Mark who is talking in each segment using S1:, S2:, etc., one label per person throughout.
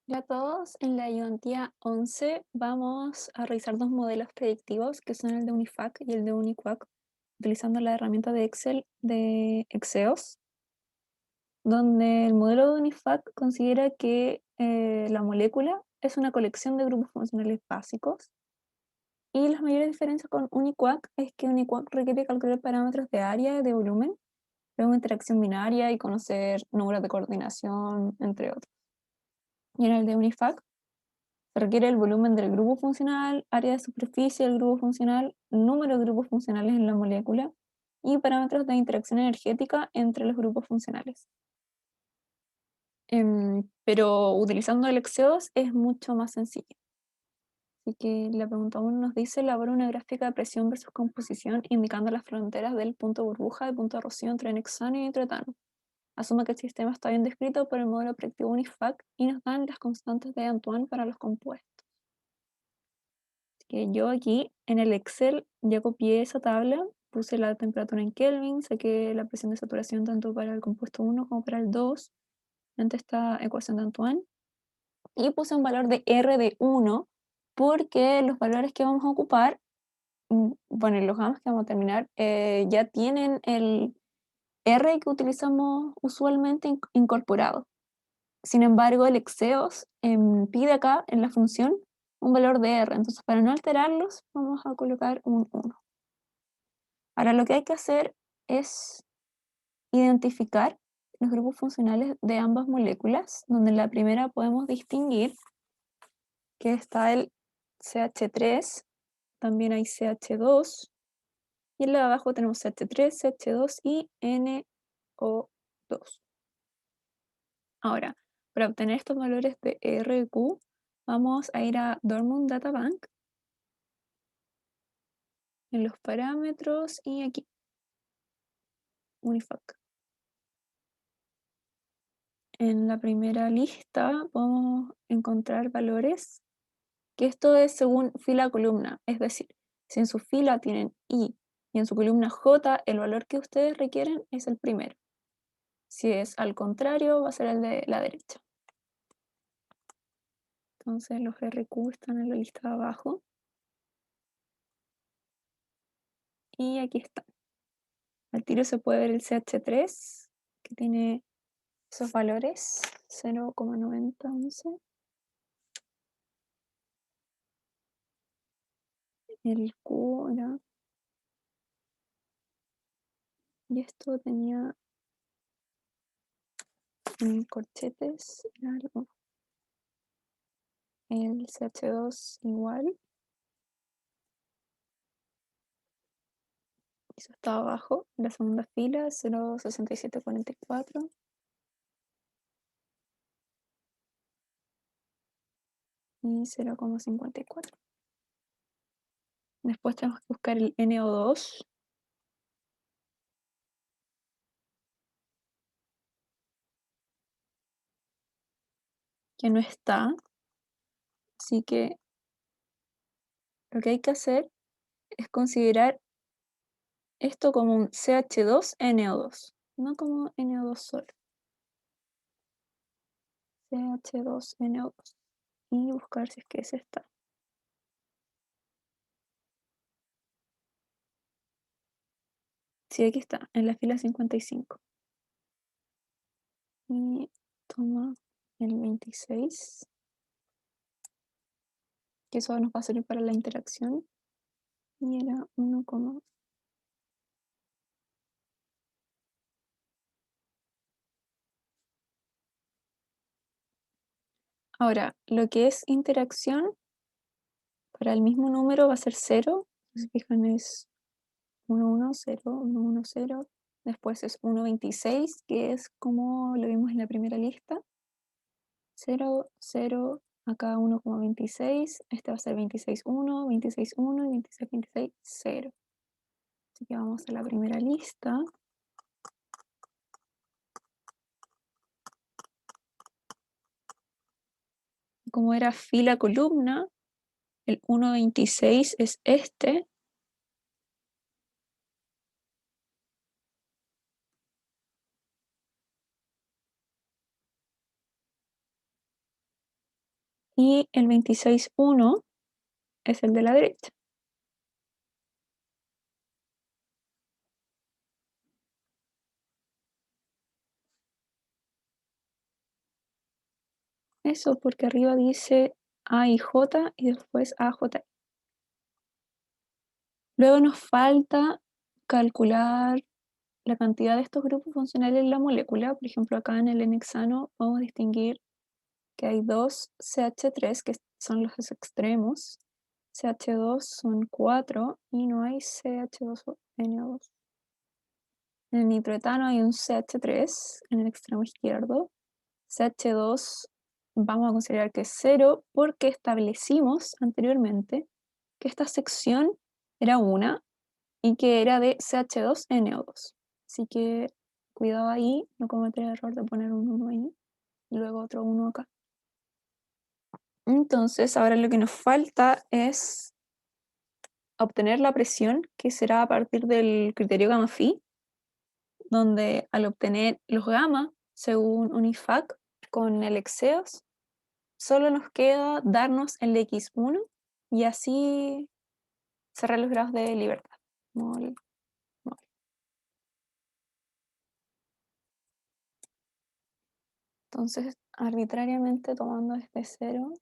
S1: Hola a todos, en la ayudantía 11 vamos a revisar dos modelos predictivos que son el de Unifac y el de Uniquac, utilizando la herramienta de Excel de Exeos, donde el modelo de Unifac considera que la molécula es una colección de grupos funcionales básicos y las mayores diferencias con Uniquac es que Uniquac requiere calcular parámetros de área y de volumen, luego interacción binaria y conocer números de coordinación, entre otros. Y en el de Unifac se requiere el volumen del grupo funcional, área de superficie del grupo funcional, número de grupos funcionales en la molécula y parámetros de interacción energética entre los grupos funcionales. Pero utilizando el Exeos es mucho más sencillo. Así que la pregunta 1 nos dice: elabora una gráfica de presión versus composición indicando las fronteras del punto burbuja y punto de rocío entre nexano y nitretano. Asume que el sistema está bien descrito por el modelo predictivo Unifac y nos dan las constantes de Antoine para los compuestos. Que yo aquí en el Excel ya copié esa tabla, puse la temperatura en Kelvin, saqué la presión de saturación tanto para el compuesto 1 como para el 2, ante esta ecuación de Antoine, y puse un valor de R de 1 porque los valores que vamos a ocupar, bueno, y los gammas que vamos a terminar, ya tienen el R que utilizamos usualmente incorporado. Sin embargo, el Exeos pide acá en la función un valor de R, entonces para no alterarlos vamos a colocar un 1. Ahora lo que hay que hacer es identificar los grupos funcionales de ambas moléculas, donde en la primera podemos distinguir que está el CH3, también hay CH2, y en la de abajo tenemos CH3, CH2 y NO2. Ahora, para obtener estos valores de RQ, vamos a ir a Dortmund Data Bank, en los parámetros y aquí, Unifac. En la primera lista podemos encontrar valores, que esto es según fila-columna, es decir, si en su fila tienen I y en su columna J, el valor que ustedes requieren es el primero. Si es al contrario, va a ser el de la derecha. Entonces los RQ están en la lista de abajo. Y aquí está. Al tiro se puede ver el CH3, que tiene esos valores, 0,9011. El Q era, y esto tenía corchetes, era algo. El CH2 igual, eso está abajo, en la segunda fila, 0,6744. Y 0,54. Después tenemos que buscar el NO2, que no está. Así que lo que hay que hacer es considerar esto como un CH2NO2, no como NO2 solo. CH2NO2. Y buscar si es que ese está. Sí, aquí está, en la fila 55. Y toma el 26, que eso nos va a servir para la interacción. Y era 1, ahora, lo que es interacción, para el mismo número va a ser 0. Si se fijan, es 1, 1, 0, 1, 1, 0. Después es 1,26, que es como lo vimos en la primera lista. 0, 0, acá 1,26. Este va a ser 26, 1, 26, 1 y 26, 26, 0. Así que vamos a la primera lista. Como era fila columna, el 1,26 es este. Y el 26,1 es el de la derecha. Eso porque arriba dice A y J y después AJ. Luego nos falta calcular la cantidad de estos grupos funcionales en la molécula. Por ejemplo, acá en el n-hexano podemos distinguir que hay dos CH3 que son los extremos. CH2 son 4 y no hay CH2NO2. En el nitroetano hay un CH3 en el extremo izquierdo. CH2 vamos a considerar que es 0 porque establecimos anteriormente que esta sección era una y que era de CH2NO2. Así que cuidado ahí, no cometer el error de poner un 1 ahí y luego otro 1 acá. Entonces, ahora lo que nos falta es obtener la presión, que será a partir del criterio gamma phi, donde al obtener los gamma, según UNIFAC, con el Exeos, solo nos queda darnos el X1 y así cerrar los grados de libertad. Mol, mol. Entonces, arbitrariamente tomando este 0,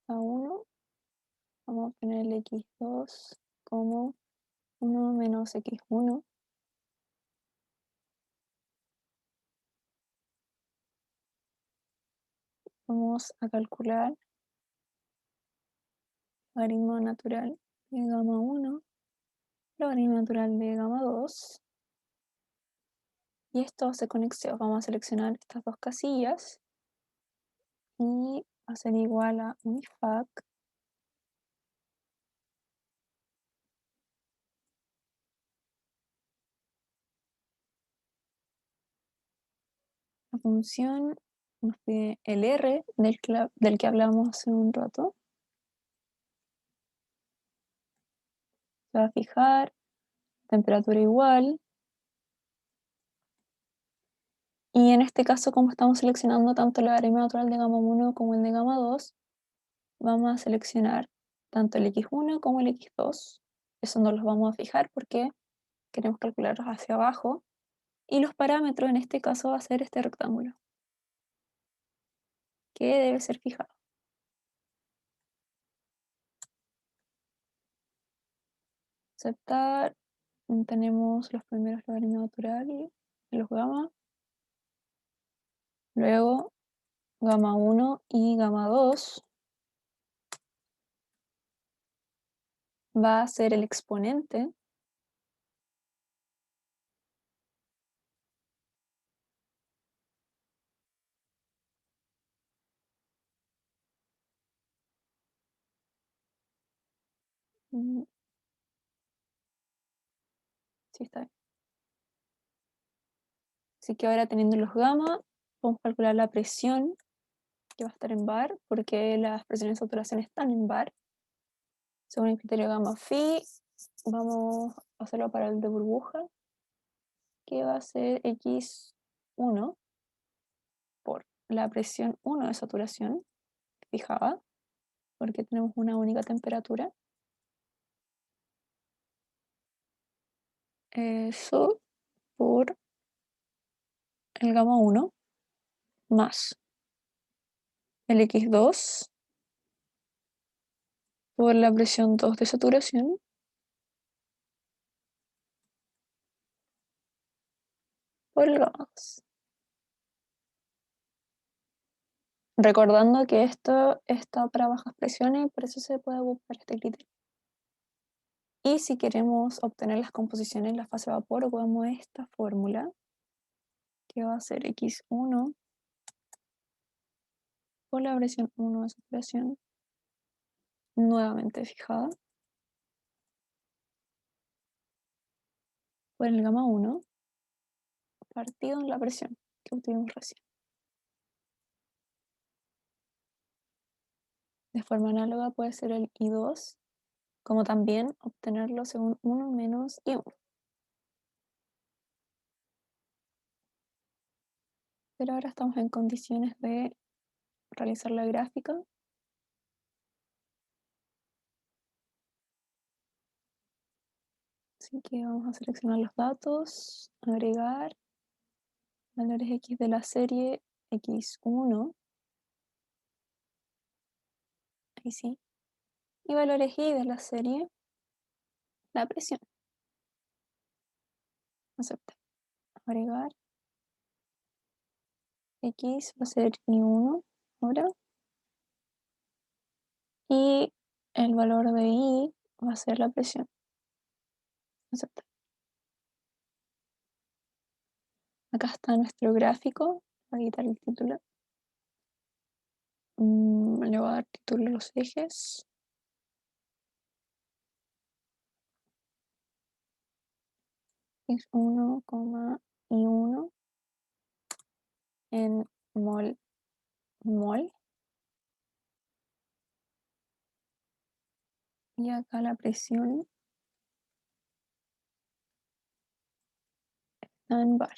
S1: a 1, vamos a obtener el X2 como 1 menos X1. Vamos a calcular logaritmo natural de gamma 1, logaritmo natural de gamma 2, y esto hace conexión. Vamos a seleccionar estas dos casillas y hacer igual a UNIFAC la función nos pide el R del que hablamos hace un rato. Se va a fijar temperatura igual. Y en este caso, como estamos seleccionando tanto el logaritmo natural de gamma 1 como el de gamma 2, vamos a seleccionar tanto el X1 como el X2. Eso no los vamos a fijar porque queremos calcularlos hacia abajo. Y los parámetros en este caso va a ser este rectángulo, que debe ser fijado. Aceptar, tenemos los primeros logaritmos naturales de los gamma, luego gamma 1 y gamma 2 va a ser el exponente sí está bien. Así que ahora teniendo los gamma, podemos calcular la presión que va a estar en bar, porque las presiones de saturación están en bar. Según el criterio gamma phi, vamos a hacerlo para el de burbuja, que va a ser X1 por la presión 1 de saturación fijada, porque tenemos una única temperatura. Eso por el gamma 1 más el X2 por la presión 2 de saturación por el gamma 2. Recordando que esto está para bajas presiones y por eso se puede ocupar este criterio. Y si queremos obtener las composiciones en la fase de vapor, ocupamos esta fórmula, que va a ser X1 por la presión 1 de saturación, nuevamente fijada, por el gamma 1, partido en la presión que obtuvimos recién. De forma análoga puede ser el I2, como también obtenerlo según 1 menos I1. Pero ahora estamos en condiciones de realizar la gráfica. Así que vamos a seleccionar los datos, agregar valores X de la serie X1, ahí sí, y valores Y de la serie, la presión. Aceptar, agregar, X va a ser I1 ahora, y el valor de I va a ser la presión. Aceptar. Acá está nuestro gráfico, voy a quitar el título. Le voy a dar título a los ejes. Es 1, y 1 en mol. Y acá la presión está en bar.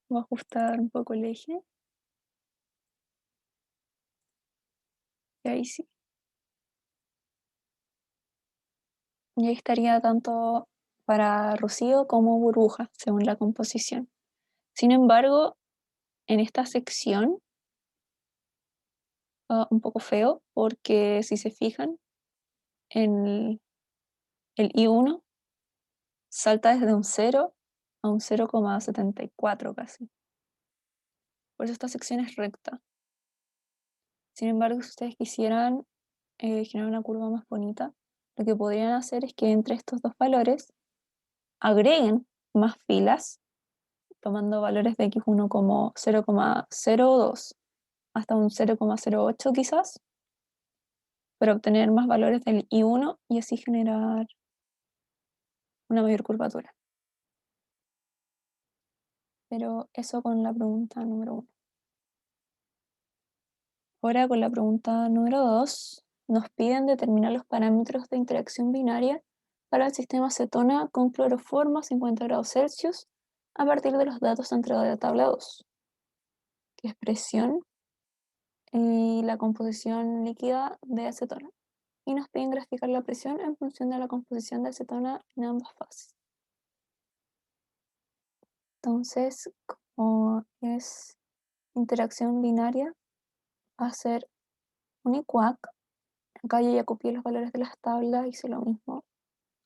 S1: Voy a ajustar un poco el eje. Y ahí sí. Y ahí estaría tanto para rocío como burbuja, según la composición. Sin embargo, en esta sección un poco feo, porque si se fijan, en el I1 salta desde un 0 a un 0,74 casi. Por eso esta sección es recta. Sin embargo, si ustedes quisieran generar una curva más bonita, lo que podrían hacer es que entre estos dos valores agreguen más filas, tomando valores de X1 como 0,02 hasta un 0,08 quizás, para obtener más valores del I1 y así generar una mayor curvatura. Pero eso con la pregunta número 1. Ahora con la pregunta número 2, nos piden determinar los parámetros de interacción binaria para el sistema cetona con cloroformo a 50 grados Celsius a partir de los datos entregados de la tabla 2, que es presión y la composición líquida de acetona. Y nos piden graficar la presión en función de la composición de acetona en ambas fases. Entonces, como es interacción binaria, va a ser un ICUAC. Acá yo ya copié los valores de las tablas, hice lo mismo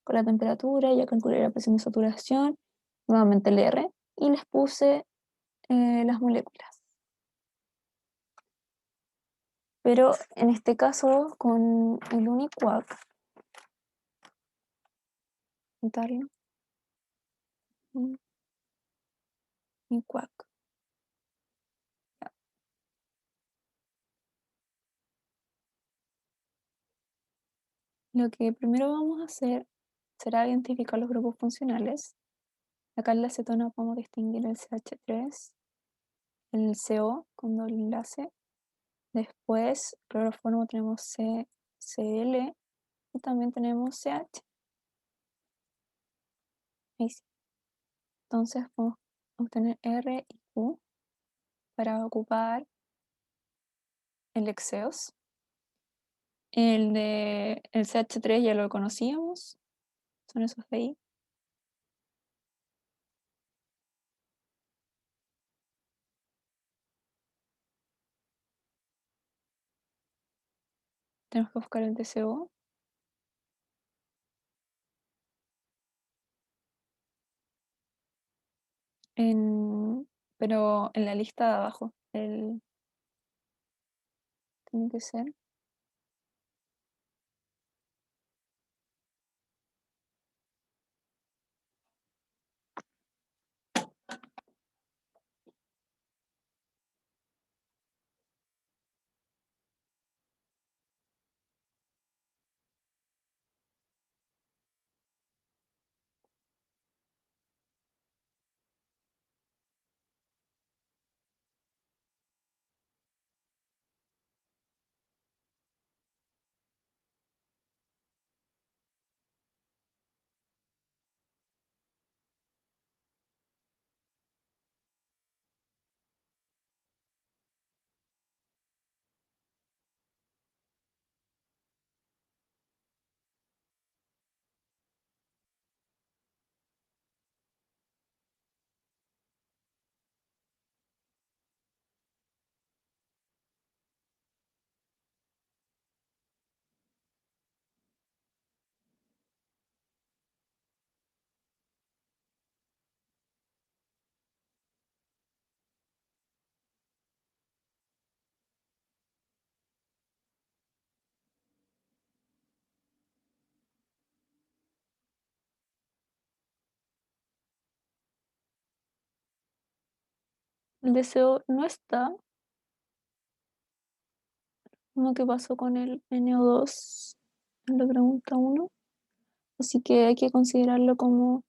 S1: con la temperatura, ya calculé la presión de saturación, nuevamente el R, y les puse las moléculas. Pero en este caso, con el UNIQUAC, quitarlo, UNIQUAC. Lo que primero vamos a hacer será identificar los grupos funcionales. Acá en la acetona podemos distinguir el CH3, el CO con doble enlace. Después, cloroformo tenemos CCl y también tenemos CH. Ahí sí. Entonces podemos obtener R y Q para ocupar el Exeos. El de el CH3 ya lo conocíamos, son esos de ahí. Tenemos que buscar el DCO. Pero en la lista de abajo, tiene que ser. El deseo no está, como que pasó con el NO2 en la pregunta 1, así que hay que considerarlo como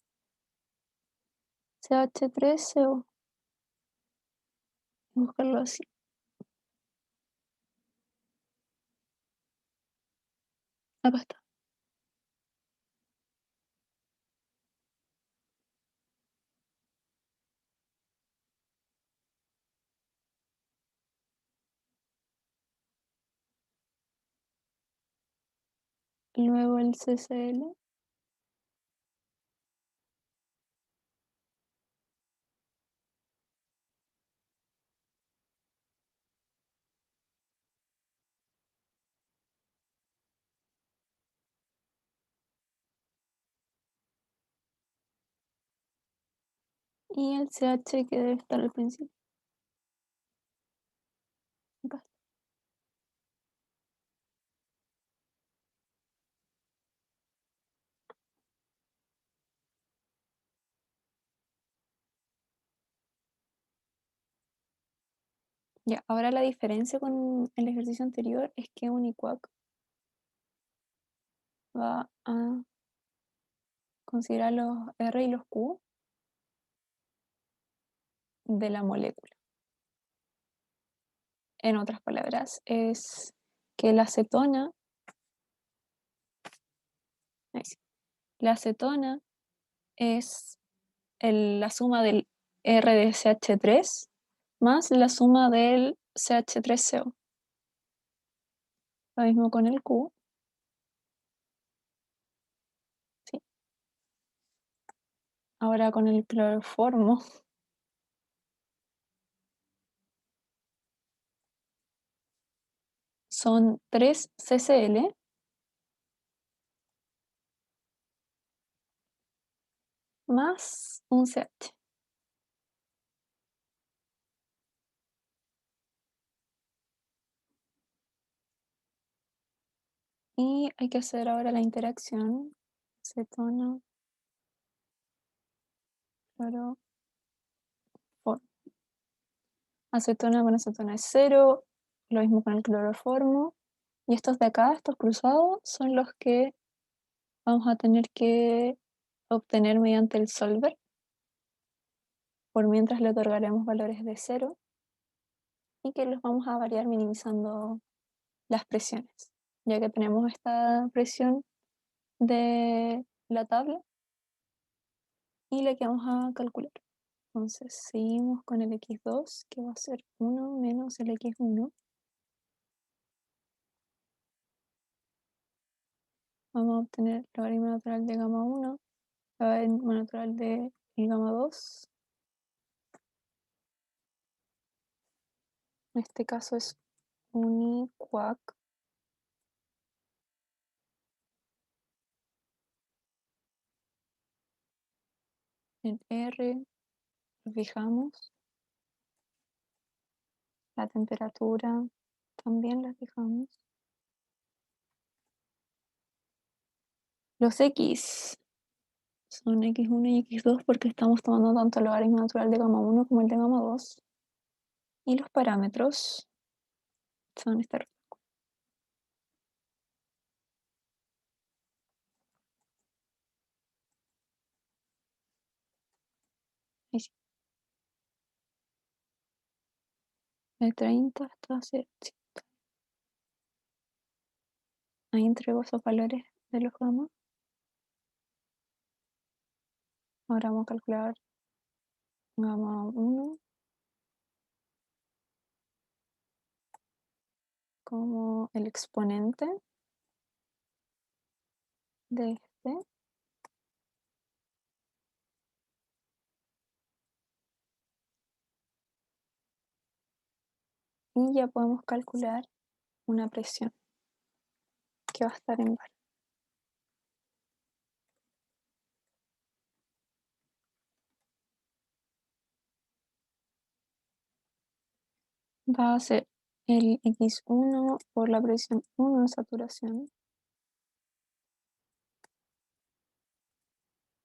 S1: CH3CO, buscarlo así. Acá está. Luego el CCl. Y el CH que debe estar al principio. Acá está. Ya, ahora la diferencia con el ejercicio anterior es que Unicuac va a considerar los R y los Q de la molécula. En otras palabras, es que la acetona, la acetona es la suma del R de CH3 más la suma del CH3CO. Lo mismo con el Q. ¿Sí? Ahora con el cloroformo son 3 CCl más un CH. Y hay que hacer ahora la interacción acetona, cloroformo. Acetona con acetona es 0, lo mismo con el cloroformo. Y estos de acá, estos cruzados, son los que vamos a tener que obtener mediante el solver. Por mientras le otorgaremos valores de 0 y que los vamos a variar minimizando las presiones, ya que tenemos esta presión de la tabla y la que vamos a calcular. Entonces seguimos con el x2, que va a ser 1 menos el x1. Vamos a obtener logaritmo natural de gamma 1, logaritmo natural de gamma 2. En este caso es unicuac. En R lo fijamos. La temperatura también la fijamos. Los X son X1 y X2 porque estamos tomando tanto el logaritmo natural de gamma 1 como el de gamma 2. Y los parámetros son esta. Ahí sí. De 30 hasta 0. Ahí entrego esos valores de los gamma. Ahora vamos a calcular gamma 1 como el exponente de este. Y ya podemos calcular una presión que va a estar en bar. Va a ser el X1 por la presión 1 de saturación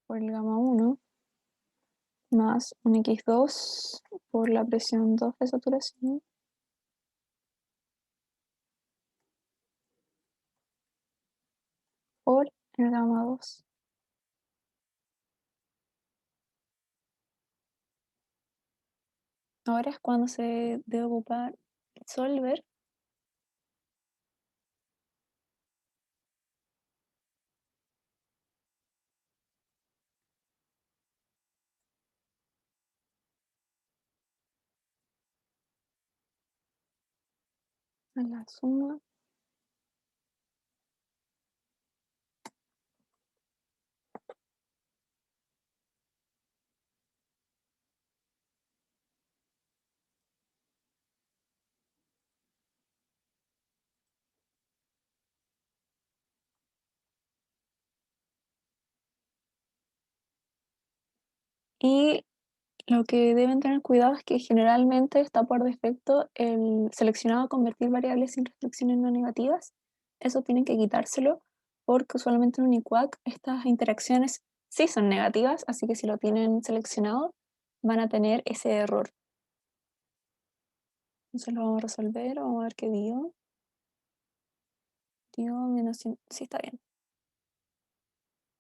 S1: por el gamma 1 más un X2 por la presión 2 de saturación por el gamma 2. Ahora es cuando se debe ocupar solver a la suma y lo que deben tener cuidado es que generalmente está por defecto el seleccionado convertir variables sin restricciones no negativas. Eso tienen que quitárselo porque usualmente en Uniquac estas interacciones sí son negativas, así que si lo tienen seleccionado van a tener ese error. Entonces lo vamos a resolver, vamos a ver qué dio. Dio menos 100, sí está bien.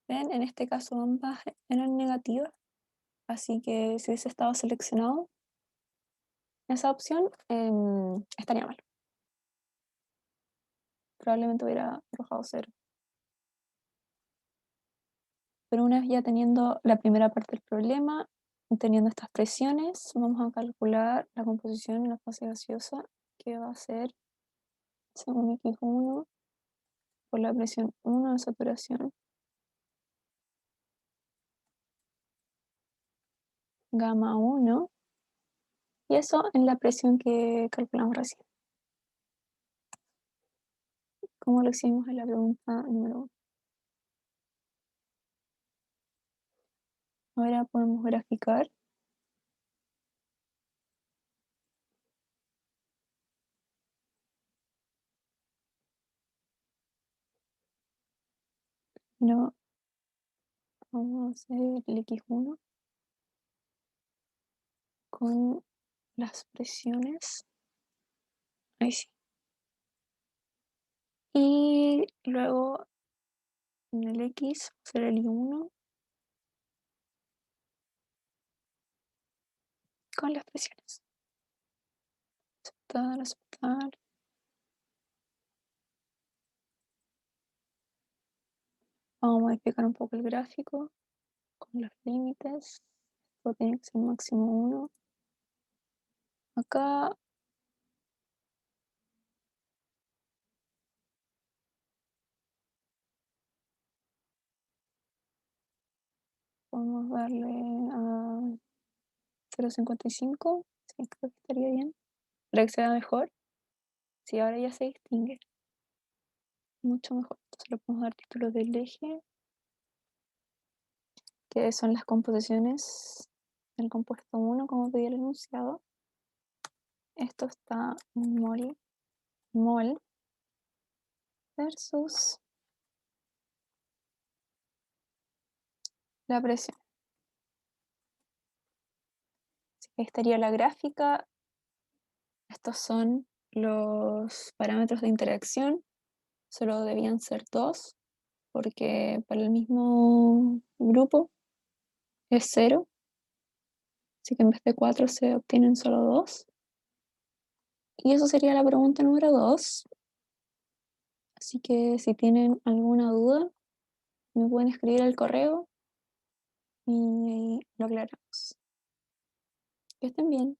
S1: Ven, en este caso ambas eran negativas, así que si hubiese estado seleccionado esa opción, estaría mal. Probablemente hubiera arrojado cero. Pero una vez ya teniendo la primera parte del problema, teniendo estas presiones, vamos a calcular la composición en la fase gaseosa, que va a ser, según X1, por la presión 1 de saturación, gamma 1, y eso en la presión que calculamos recién, como lo hicimos en la pregunta número 1. Ahora podemos graficar no, vamos a hacer el X1 con las presiones. Ahí sí. Y luego en el X hacer el Y1 con las presiones. Aceptar, aceptar. Vamos a modificar un poco el gráfico con los límites. Esto tiene que ser máximo 1. Acá podemos darle a 0,55. Sí, creo que estaría bien. Para que sea mejor. Sí, ahora ya se distingue. Mucho mejor. Entonces le podemos dar título del eje, que son las composiciones del compuesto 1, como pedí el enunciado. Esto está mol versus la presión. Así que ahí estaría la gráfica. Estos son los parámetros de interacción. Solo debían ser 2, porque para el mismo grupo es 0. Así que en vez de 4 se obtienen solo 2. Y eso sería la pregunta número 2. Así que si tienen alguna duda, me pueden escribir al correo y lo aclaramos. Que estén bien.